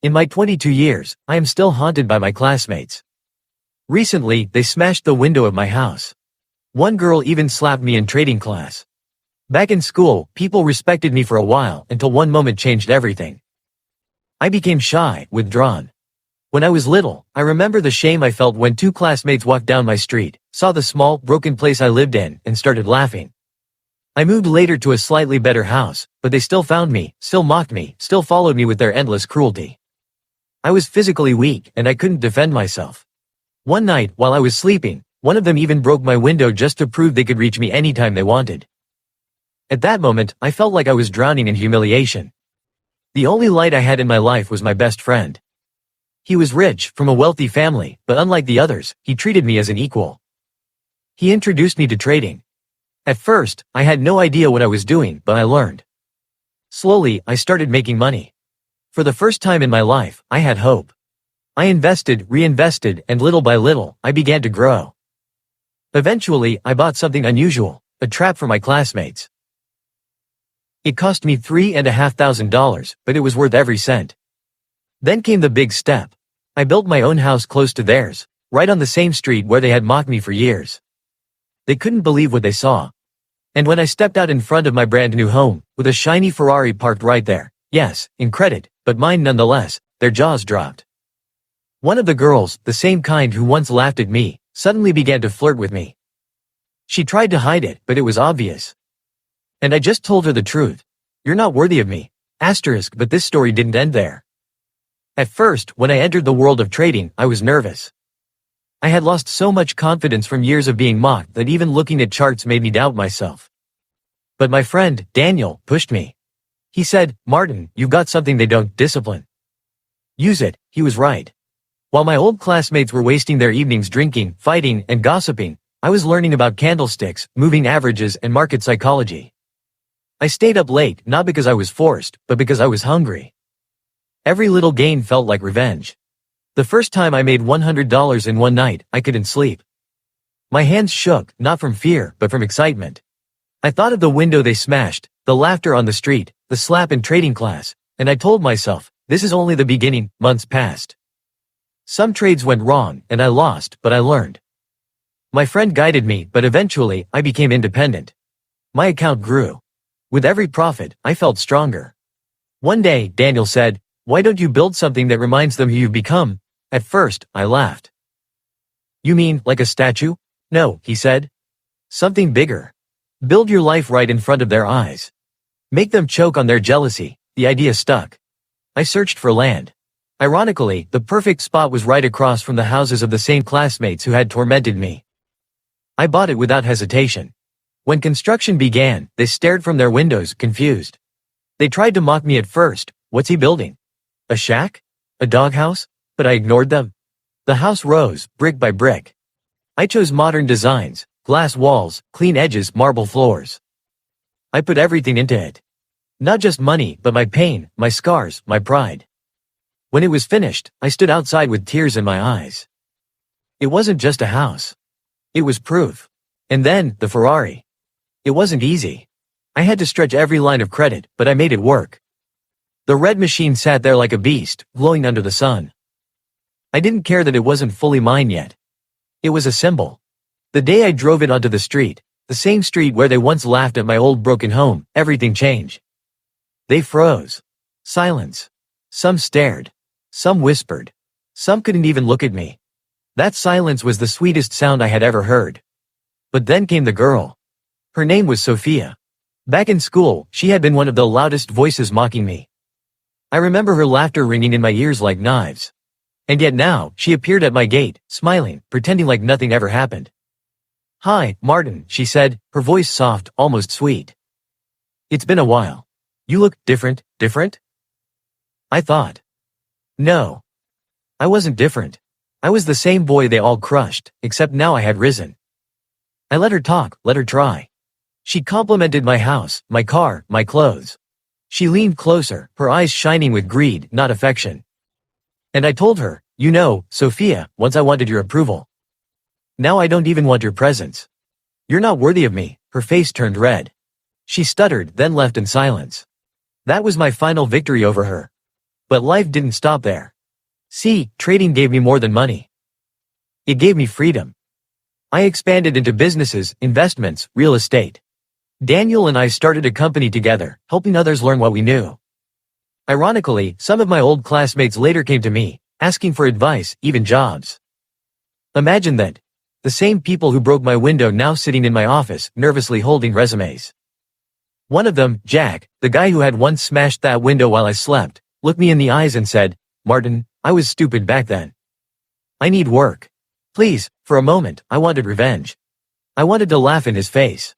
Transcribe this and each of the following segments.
In my 22 years, I am still haunted by my classmates. Recently, they smashed the window of my house. One girl even slapped me in trading class. Back in school, people respected me for a while until one moment changed everything. I became shy, withdrawn. When I was little, I remember the shame I felt when two classmates walked down my street, saw the small, broken place I lived in, and started laughing. I moved later to a slightly better house, but they still found me, still mocked me, still followed me with their endless cruelty. I was physically weak, and I couldn't defend myself. One night, while I was sleeping, one of them even broke my window just to prove they could reach me anytime they wanted. At that moment, I felt like I was drowning in humiliation. The only light I had in my life was my best friend. He was rich, from a wealthy family, but unlike the others, he treated me as an equal. He introduced me to trading. At first, I had no idea what I was doing, but I learned. Slowly, I started making money. For the first time in my life, I had hope. I invested, reinvested, and little by little, I began to grow. Eventually, I bought something unusual, a trap for my classmates. It cost me $3,500, but it was worth every cent. Then came the big step. I built my own house close to theirs, right on the same street where they had mocked me for years. They couldn't believe what they saw. And when I stepped out in front of my brand new home, with a shiny Ferrari parked right there, yes, in credit, but mine nonetheless, their jaws dropped. One of the girls, the same kind who once laughed at me, suddenly began to flirt with me. She tried to hide it, but it was obvious. And I just told her the truth. You're not worthy of me. But this story didn't end there. At first, when I entered the world of trading, I was nervous. I had lost so much confidence from years of being mocked that even looking at charts made me doubt myself. But my friend, Daniel, pushed me. He said, "Martin, you've got something they don't, discipline. Use it." He was right. While my old classmates were wasting their evenings drinking, fighting, and gossiping, I was learning about candlesticks, moving averages, and market psychology. I stayed up late, not because I was forced, but because I was hungry. Every little gain felt like revenge. The first time I made $100 in one night, I couldn't sleep. My hands shook, not from fear, but from excitement. I thought of the window they smashed, the laughter on the street, the slap in trading class, and I told myself, this is only the beginning. Months passed. Some trades went wrong, and I lost, but I learned. My friend guided me, but eventually, I became independent. My account grew. With every profit, I felt stronger. One day, Daniel said, "Why don't you build something that reminds them who you've become?" At first, I laughed. "You mean, like a statue?" "No," he said. "Something bigger. Build your life right in front of their eyes. Make them choke on their jealousy." The idea stuck. I searched for land. Ironically, the perfect spot was right across from the houses of the same classmates who had tormented me. I bought it without hesitation. When construction began, they stared from their windows, confused. They tried to mock me at first. What's he building? A shack? A doghouse? But I ignored them. The house rose, brick by brick. I chose modern designs, glass walls, clean edges, marble floors. I put everything into it. Not just money, but my pain, my scars, my pride. When it was finished, I stood outside with tears in my eyes. It wasn't just a house. It was proof. And then, the Ferrari. It wasn't easy. I had to stretch every line of credit, but I made it work. The red machine sat there like a beast, glowing under the sun. I didn't care that it wasn't fully mine yet. It was a symbol. The day I drove it onto the street, the same street where they once laughed at my old broken home, everything changed. They froze. Silence. Some stared. Some whispered. Some couldn't even look at me. That silence was the sweetest sound I had ever heard. But then came the girl. Her name was Sophia. Back in school, she had been one of the loudest voices mocking me. I remember her laughter ringing in my ears like knives. And yet now, she appeared at my gate, smiling, pretending like nothing ever happened. "Hi, Martin," she said, her voice soft, almost sweet. "It's been a while. You look different." "Different?" I thought. No. I wasn't different. I was the same boy they all crushed, except now I had risen. I let her talk, let her try. She complimented my house, my car, my clothes. She leaned closer, her eyes shining with greed, not affection. And I told her, "You know, Sophia, once I wanted your approval. Now I don't even want your presence. You're not worthy of me." Her face turned red. She stuttered, then left in silence. That was my final victory over her. But life didn't stop there. See, trading gave me more than money. It gave me freedom. I expanded into businesses, investments, real estate. Daniel and I started a company together, helping others learn what we knew. Ironically, some of my old classmates later came to me, asking for advice, even jobs. Imagine that. The same people who broke my window now sitting in my office, nervously holding resumes. One of them, Jack, the guy who had once smashed that window while I slept, looked me in the eyes and said, "Martin, I was stupid back then. I need work." Please, for a moment, I wanted revenge. I wanted to laugh in his face.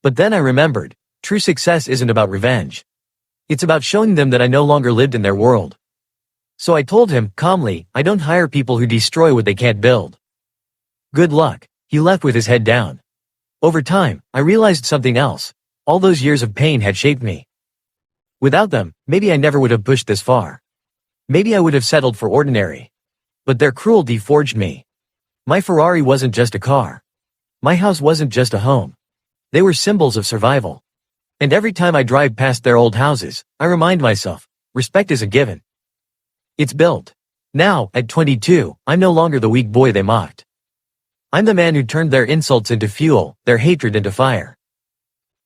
But then I remembered, true success isn't about revenge. It's about showing them that I no longer lived in their world. So I told him, calmly, I don't hire people who destroy what they can't build. Good luck. He left with his head down. Over time, I realized something else. All those years of pain had shaped me. Without them, maybe I never would have pushed this far. Maybe I would have settled for ordinary. But their cruelty forged me. My Ferrari wasn't just a car. My house wasn't just a home. They were symbols of survival. And every time I drive past their old houses, I remind myself, respect is a given. It's built. Now, at 22, I'm no longer the weak boy they mocked. I'm the man who turned their insults into fuel, their hatred into fire.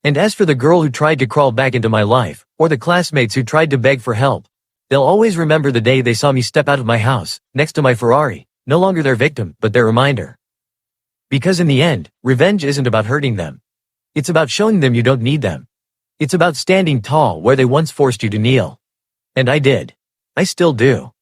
And as for the girl who tried to crawl back into my life, or the classmates who tried to beg for help, they'll always remember the day they saw me step out of my house, next to my Ferrari, no longer their victim, but their reminder. Because in the end, revenge isn't about hurting them. It's about showing them you don't need them. It's about standing tall where they once forced you to kneel. And I did. I still do.